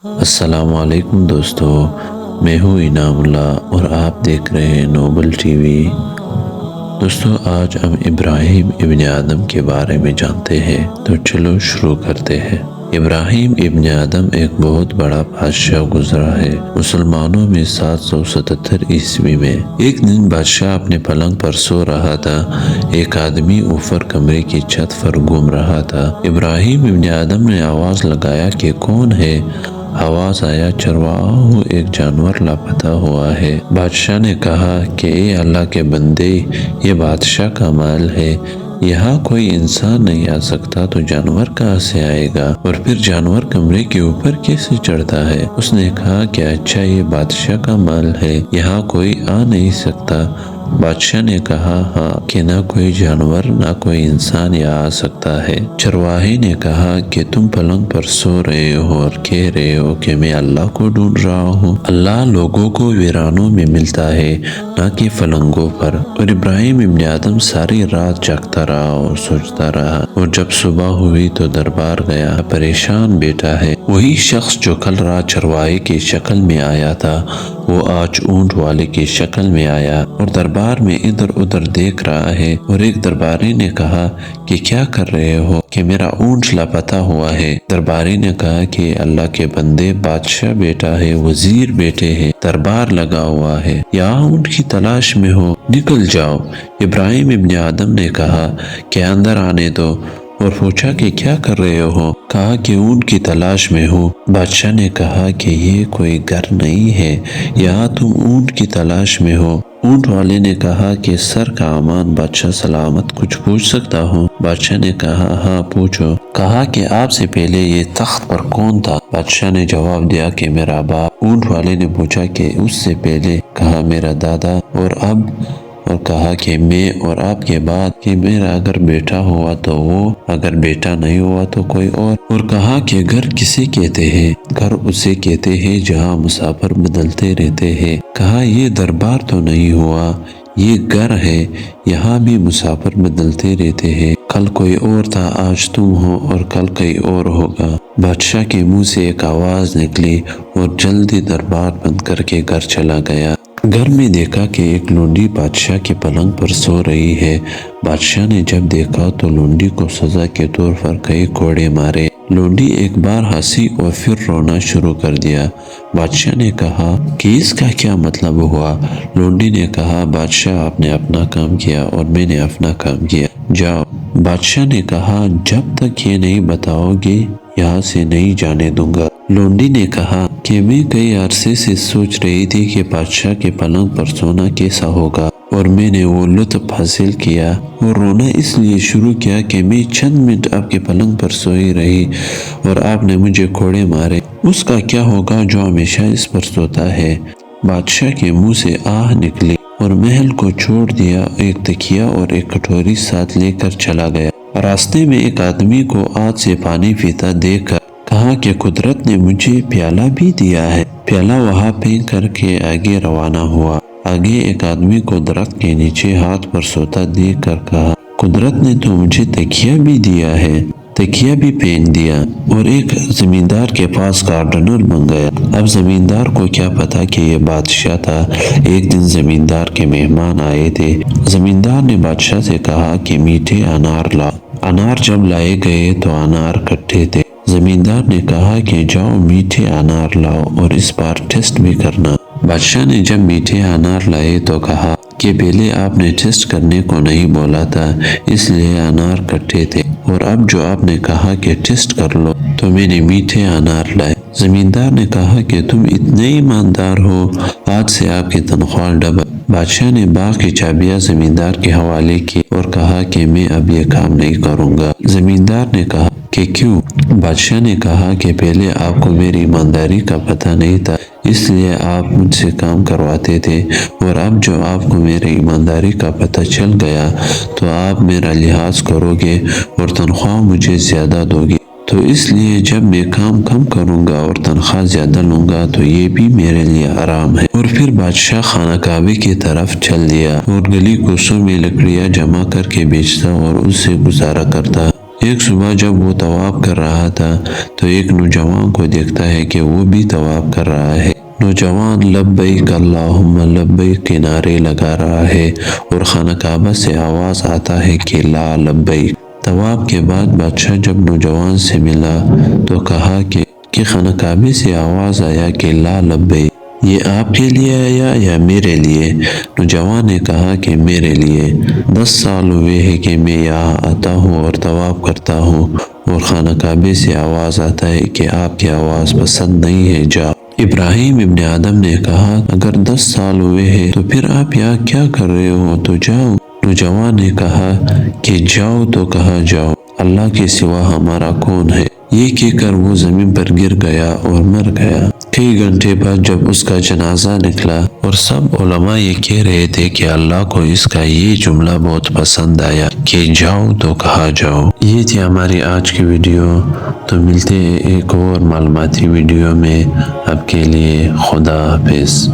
السلام علیکم دوستو، میں ہوں انعام اللہ اور آپ دیکھ رہے ہیں نوبل ٹی وی۔ دوستو، آج ہم ابراہیم ابن آدم کے بارے میں جانتے ہیں، تو چلو شروع کرتے ہیں۔ ابراہیم ابن آدم ایک بہت بڑا بادشاہ گزرا ہے مسلمانوں میں 777 عیسوی میں۔ ایک دن بادشاہ اپنے پلنگ پر سو رہا تھا، ایک آدمی اوپر کمرے کی چھت پر گھوم رہا تھا۔ ابراہیم ابن آدم نے آواز لگایا کہ کون ہے؟ آواز آیا، چرواہا ایک جانور لاپتہ ہوا ہے۔ بادشاہ نے کہا کہ اے اللہ کے بندے، یہ بادشاہ کا مال ہے، یہاں کوئی انسان نہیں آ سکتا تو جانور کہاں سے آئے گا؟ اور پھر جانور کمرے کے اوپر کیسے چڑھتا ہے؟ اس نے کہا کہ اچھا، یہ بادشاہ کا مال ہے، یہاں کوئی آ نہیں سکتا۔ بادشاہ نے کہا ہاں، کہ نہ کوئی جانور نہ کوئی انسان یہاں آ سکتا ہے۔ چرواہے نے کہا کہ تم پلنگ پر سو رہے ہو اور کہہ رہے ہو کہ میں اللہ کو ڈھونڈ رہا ہوں۔ اللہ لوگوں کو ویرانوں میں ملتا ہے، نہ کہ پلنگوں پر۔ اور ابراہیم ابن آدم ساری رات جاگتا رہا اور سوچتا رہا، اور جب صبح ہوئی تو دربار گیا۔ پریشان بیٹا ہے، وہی شخص جو کل رات چرواہے کی شکل میں آیا تھا، وہ آج اونٹ والے کی شکل میں آیا اور دربار میں ادھر ادھر دیکھ رہا ہے۔ اور ایک درباری نے کہا کہ کیا کر رہے ہو؟ کہ میرا اونٹ لاپتہ ہوا ہے۔ درباری نے کہا کہ اللہ کے بندے، بادشاہ بیٹا ہے، وزیر بیٹے ہیں، دربار لگا ہوا ہے، یہاں اونٹ کی تلاش میں ہو، نکل جاؤ۔ ابراہیم ابن آدم نے کہا کہ اندر آنے دو، اور پوچھا کہ کیا کر رہے ہو؟ کہا کہ اونٹ کی تلاش میں ہوں۔ بادشاہ نے کہا کہ یہ کوئی گھر نہیں ہے، یہاں تم اونٹ کی تلاش میں ہو۔ اونٹ والے نے کہا کہ سر کا امان، بادشاہ سلامت، کچھ پوچھ سکتا ہوں؟ بادشاہ نے کہا ہاں پوچھو۔ کہا کہ آپ سے پہلے یہ تخت پر کون تھا؟ بادشاہ نے جواب دیا کہ میرا باپ۔ اونٹ والے نے پوچھا کہ اس سے پہلے؟ کہا میرا دادا۔ اور اب؟ اور کہا کہ میں۔ اور آپ کے بعد؟ کہ میرا اگر بیٹا ہوا تو وہ، اگر بیٹا نہیں ہوا تو کوئی اور کہا کہ گھر کسے کہتے ہیں؟ گھر اسے کہتے ہیں جہاں مسافر بدلتے رہتے ہیں۔ کہا یہ دربار تو نہیں ہوا، یہ گھر ہے، یہاں بھی مسافر بدلتے رہتے ہیں، کل کوئی اور تھا، آج تم ہو اور کل کوئی اور ہوگا۔ بادشاہ کے منہ سے ایک آواز نکلی اور جلدی دربار بند کر کے گھر چلا گیا۔ گھر میں دیکھا کہ ایک لونڈی بادشاہ کے پلنگ پر سو رہی ہے۔ بادشاہ نے جب دیکھا تو لونڈی کو سزا کے طور پر کئی کوڑے مارے۔ لونڈی ایک بار ہنسی اور پھر رونا شروع کر دیا۔ بادشاہ نے کہا کہ اس کا کیا مطلب ہوا؟ لونڈی نے کہا بادشاہ، آپ نے اپنا کام کیا اور میں نے اپنا کام کیا، جاؤ۔ بادشاہ نے کہا جب تک یہ نہیں بتاؤ گے یہاں سے نہیں جانے دوں گا۔ لونڈی نے کہا کہ میں کئی عرصے سے سوچ رہی تھی کہ بادشاہ کے پلنگ پر سونا کیسا ہوگا، اور میں نے وہ لطف حاصل کیا اور رونا اس لیے شروع کیا کہ میں چند منٹ آپ کے پلنگ پر سوئی رہی اور آپ نے مجھے کوڑے مارے۔ اس کا کیا ہوگا جو ہمیشہ اس پر سوتا ہے؟ بادشاہ کے منہ سے آہ نکلی اور محل کو چھوڑ دیا، ایک تکیہ اور ایک کٹوری ساتھ لے کر چلا گیا۔ راستے میں ایک آدمی کو آج سے پانی پیتا دیکھ کر کہا کہ قدرت نے مجھے پیالہ بھی دیا ہے۔ پیالہ وہاں پھینک کر کے آگے روانہ ہوا۔ آگے ایک آدمی کو درخت کے نیچے ہاتھ پر سوتا دیکھ کر کہا قدرت نے تو مجھے تکیہ بھی دیا ہے، تکیہ بھی پھینک دیا، اور ایک زمیندار کے پاس گارڈنر بن گیا۔ اب زمیندار کو کیا پتا کہ یہ بادشاہ تھا۔ ایک دن زمیندار کے مہمان آئے تھے۔ زمیندار نے بادشاہ سے کہا کہ میٹھے انار لاؤ۔ انار جب لائے گئے تو انار کھٹے تھے۔ زمیندار نے کہا کہ جاؤ میٹھے انار لاؤ اور اس بار ٹیسٹ بھی کرنا۔ بادشاہ نے جب میٹھے انار لائے تو کہا کہ پہلے آپ نے ٹیسٹ کرنے کو نہیں بولا تھا، اس لیے انار کھٹے تھے، اور اب جو آپ نے کہا کہ ٹیسٹ کر لو تو میں نے میٹھے انار لائے۔ زمیندار نے کہا کہ تم اتنے ایماندار ہو، آج سے آپ کی تنخواہ ڈبل۔ بادشاہ نے باغ کی چابیاں زمیندار کے حوالے کی اور کہا کہ میں اب یہ کام نہیں کروں گا۔ زمیندار نے کہا کہ کیوں؟ بادشاہ نے کہا کہ پہلے آپ کو میری ایمانداری کا پتہ نہیں تھا، اس لیے آپ مجھ سے کام کرواتے تھے، اور اب جو آپ کو میری ایمانداری کا پتہ چل گیا تو آپ میرا لحاظ کرو گے اور تنخواہ مجھے زیادہ دو گے، تو اس لیے جب میں کام کم کروں گا اور تنخواہ زیادہ لوں گا تو یہ بھی میرے لیے آرام ہے۔ اور پھر بادشاہ خانہ کعبے کی طرف چل دیا اور گلی کوسوں میں لکڑیاں جمع کر کے بیچتا اور اس سے گزارا کرتا۔ ایک صبح جب وہ طواف کر رہا تھا تو ایک نوجوان کو دیکھتا ہے کہ وہ بھی طواف کر رہا ہے۔ نوجوان لبیک اللہم لبیک کے نعرے لگا رہا ہے اور خانہ کعبہ سے آواز آتا ہے کہ لا لبیک۔ طواف کے بعد بادشاہ جب نوجوان سے ملا تو کہا کہ خانہ کعبے سے آواز آیا کہ لا لبیک، یہ آپ کے لیے آیا یا میرے لیے؟ نوجوان نے کہا کہ میرے لیے۔ 10 سال ہوئے ہیں کہ میں یہاں آتا ہوں اور طواف کرتا ہوں اور خانہ کعبے سے آواز آتا ہے کہ آپ کی آواز پسند نہیں ہے، جاؤ۔ ابراہیم ابن آدم نے کہا اگر 10 سال ہوئے ہیں تو پھر آپ یہاں کیا کر رہے ہو؟ تو جاؤ۔ نوجوان نے کہا کہ جاؤ تو کہاں جاؤ، اللہ کے سوا ہمارا کون ہے؟ یہ کہہ کر وہ زمین پر گر گیا اور مر گیا۔ کئی گھنٹے بعد جب اس کا جنازہ نکلا اور سب علماء یہ کہہ رہے تھے کہ اللہ کو اس کا یہ جملہ بہت پسند آیا کہ جاؤ تو کہاں جاؤ۔ یہ تھی ہماری آج کی ویڈیو، تو ملتے ہیں ایک اور معلوماتی ویڈیو میں۔ اب کے لیے خدا حافظ۔